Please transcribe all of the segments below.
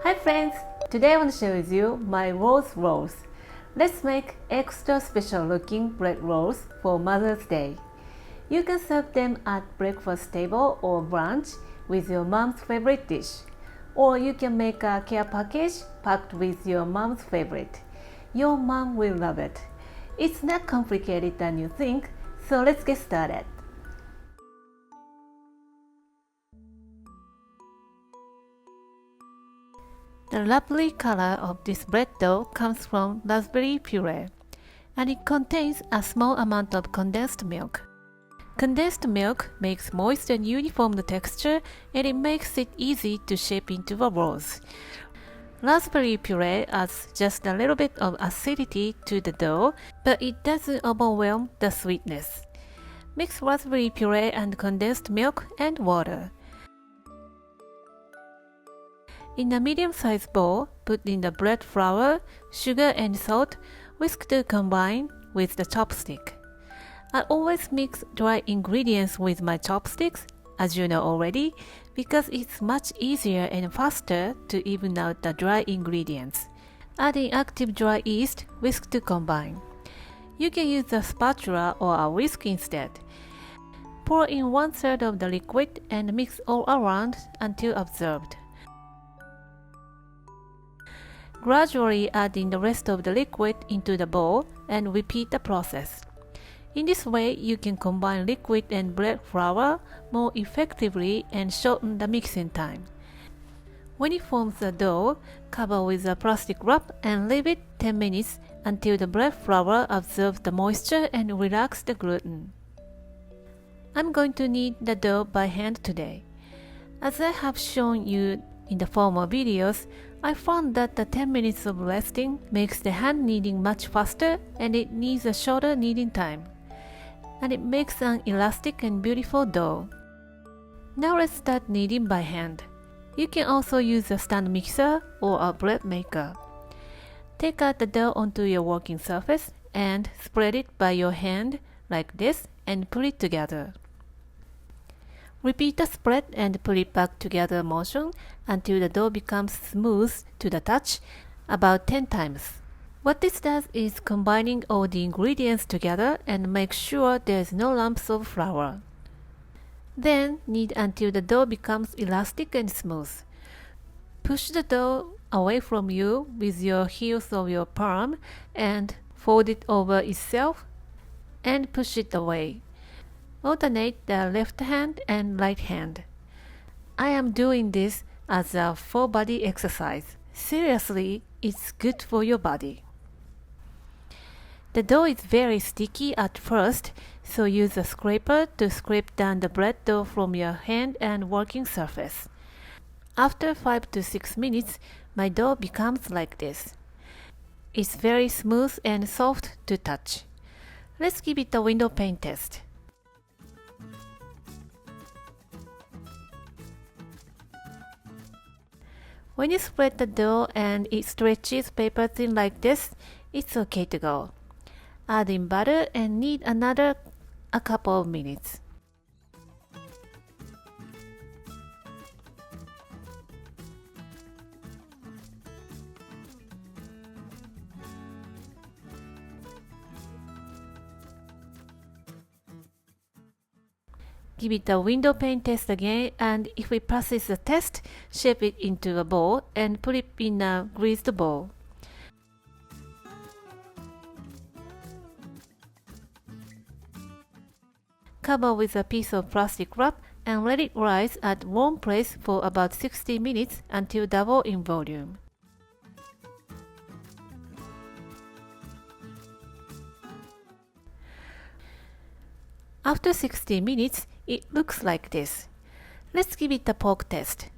Hi friends! Today I want to share with you my rose rolls. Let's make extra special looking bread rolls for Mother's Day. You can serve them at breakfast table or brunch with your mom's favorite dish. Or you can make a care package packed with your mom's favorite. Your mom will love it. It's not complicated than you think, so let's get started. The lovely color of this bread dough comes from raspberry puree, and it contains a small amount of condensed milk. Condensed milk makes moist and uniform texture, and it makes it easy to shape into the rolls. Raspberry puree adds just a little bit of acidity to the dough, but it doesn't overwhelm the sweetness. Mix raspberry puree and condensed milk and water. In a medium-sized bowl, put in the bread flour, sugar and salt, whisk to combine with the chopstick. I always mix dry ingredients with my chopsticks, as you know already, because it's much easier and faster to even out the dry ingredients. Adding active dry yeast, whisk to combine. You can use a spatula or a whisk instead. Pour in 1/3 of the liquid and mix all around until absorbed. Gradually add in the rest of the liquid into the bowl and repeat the process. In this way, you can combine liquid and bread flour more effectively and shorten the mixing time. When it forms a dough, cover with a plastic wrap and leave it 10 minutes until the bread flour absorbs the moisture and relax the gluten. I'm going to knead the dough by hand today. As I have shown you in the former videos, I found that the 10 minutes of resting makes the hand kneading much faster and it needs a shorter kneading time. And it makes an elastic and beautiful dough. Now let's start kneading by hand. You can also use a stand mixer or a bread maker. Take out the dough onto your working surface and spread it by your hand like this and put it together. Repeat the spread and put it back together motion until the dough becomes smooth to the touch, about 10 times. What this does is combining all the ingredients together and make sure there's no lumps of flour. Then knead until the dough becomes elastic and smooth. Push the dough away from you with your heels of your palm and fold it over itself and push it away. Alternate the left hand and right hand. I am doing this as a full body exercise. Seriously, it's good for your body. The dough is very sticky at first, so use a scraper to scrape down the bread dough from your hand and working surface. After 5 to 6 minutes, my dough becomes like this. It's very smooth and soft to touch. Let's give it a window pane test. When you spread the dough and it stretches paper thin like this, it's okay to go. Add in butter and knead another a couple of minutes. Give it a window pane test again, and if it passes the test, shape it into a ball and put it in a greased bowl. Cover with a piece of plastic wrap and let it rise at warm place for about 60 minutes until double in volume. After 60 minutes, it looks like this. Let's give it a poke test.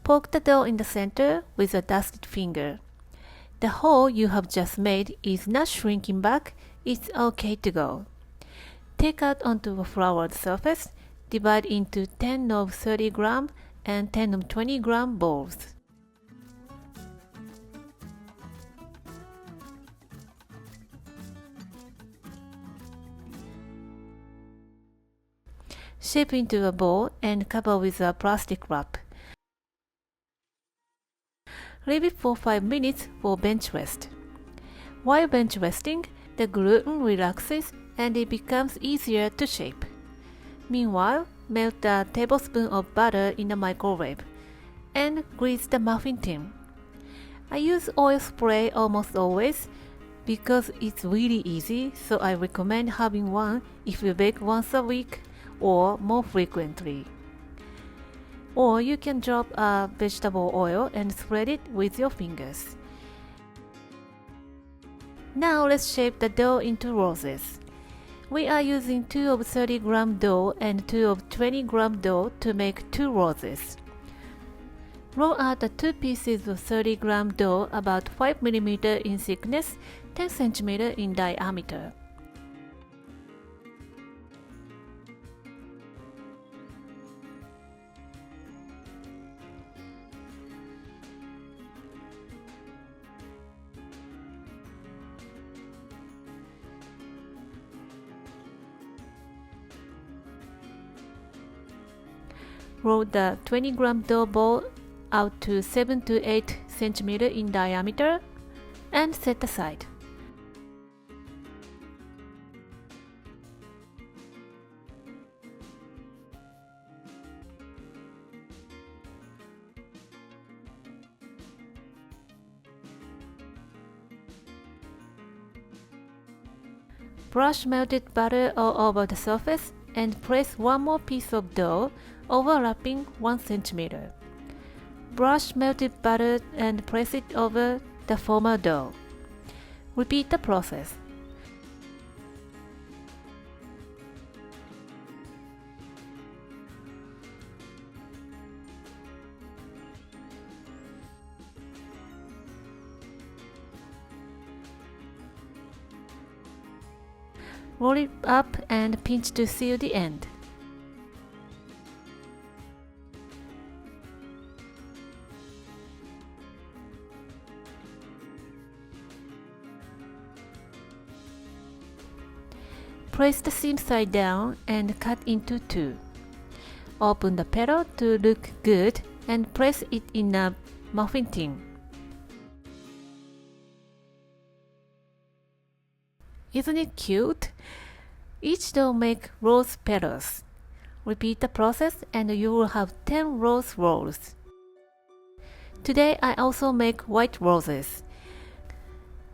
Poke the dough in the center with a dusted finger. The hole you have just made is not shrinking back, it's okay to go. Take out onto a floured surface, divide into 10 of 30 gram and 10 of 20 gram balls. Shape into a ball and cover with a plastic wrap. Leave it for 5 minutes for bench rest. While bench resting, the gluten relaxes and it becomes easier to shape. Meanwhile, melt a tablespoon of butter in the microwave and grease the muffin tin. I use oil spray almost always because it's really easy, so I recommend having one if you bake once a week or more frequently. Or you can drop a vegetable oil and spread it with your fingers. Now let's shape the dough into roses. We are using 2 of 30-gram dough and 2 of 20-gram dough to make 2 roses. Roll out the 2 pieces of 30-gram dough about 5 mm in thickness, 10 cm in diameter. Roll the 20-gram dough ball out to 7 to 8 cm in diameter and set aside. Brush melted butter all over the surface and place one more piece of dough overlapping 1 cm. Brush melted butter and place it over the former dough. Repeat the process. Roll it up and pinch to seal the end. Place the seam side down and cut into 2. Open the petal to look good and place it in a muffin tin. Isn't it cute? Each dough make rose petals. Repeat the process and you will have 10 rose rolls. Today I also make white roses.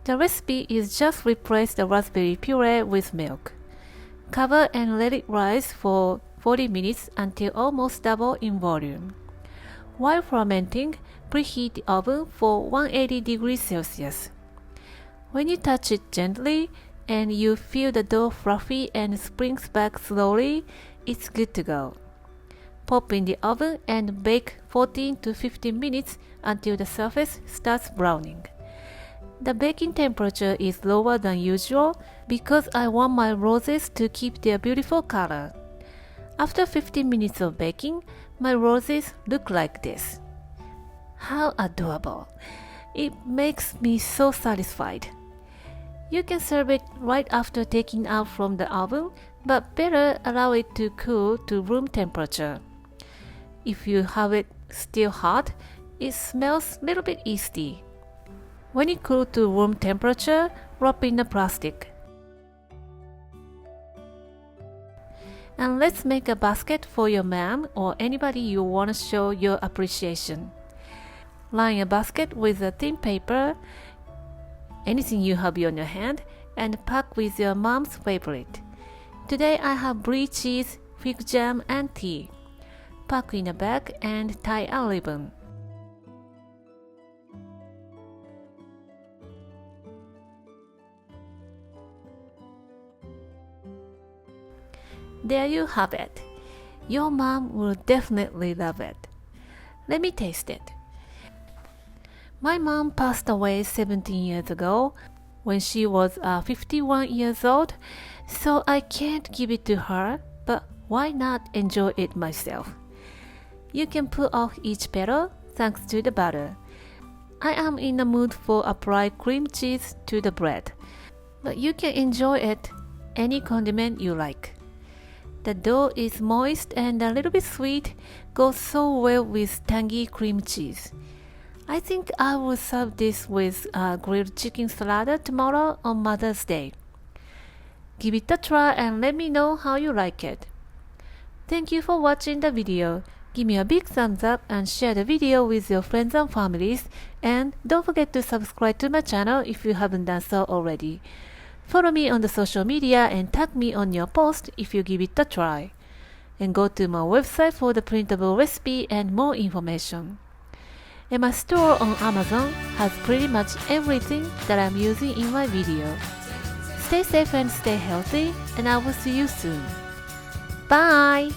The recipe is just replace the raspberry puree with milk. Cover and let it rise for 40 minutes until almost double in volume. While fermenting, preheat the oven for 180 degrees Celsius. When you touch it gently and you feel the dough fluffy and springs back slowly, it's good to go. Pop in the oven and bake 14 to 15 minutes until the surface starts browning. The baking temperature is lower than usual because I want my roses to keep their beautiful color. After 15 minutes of baking, my roses look like this. How adorable! It makes me so satisfied. You can serve it right after taking out from the oven, but better allow it to cool to room temperature. If you have it still hot, it smells a little bit yeasty. When it cools to room temperature, wrap in the plastic. And let's make a basket for your mom or anybody you want to show your appreciation. Line a basket with a thin paper, anything you have on your hand, and pack with your mom's favorite. Today I have brie cheese, fig jam, and tea. Pack in a bag and tie a ribbon. There you have it. Your mom will definitely love it. Let me taste it. My mom passed away 17 years ago when she was 51 years old, so I can't give it to her, but why not enjoy it myself? You can pull off each petal thanks to the butter. I am in the mood for apply cream cheese to the bread, but you can enjoy it any condiment you like. The dough is moist and a little bit sweet, goes so well with tangy cream cheese. I think I will serve this with grilled chicken salad tomorrow on Mother's Day. Give it a try and let me know how you like it. Thank you for watching the video. Give me a big thumbs up and share the video with your friends and families, and don't forget to subscribe to my channel if you haven't done so already. Follow me on the social media and tag me on your post if you give it a try. And go to my website for the printable recipe and more information. And my store on Amazon has pretty much everything that I'm using in my video. Stay safe and stay healthy, and I will see you soon. Bye!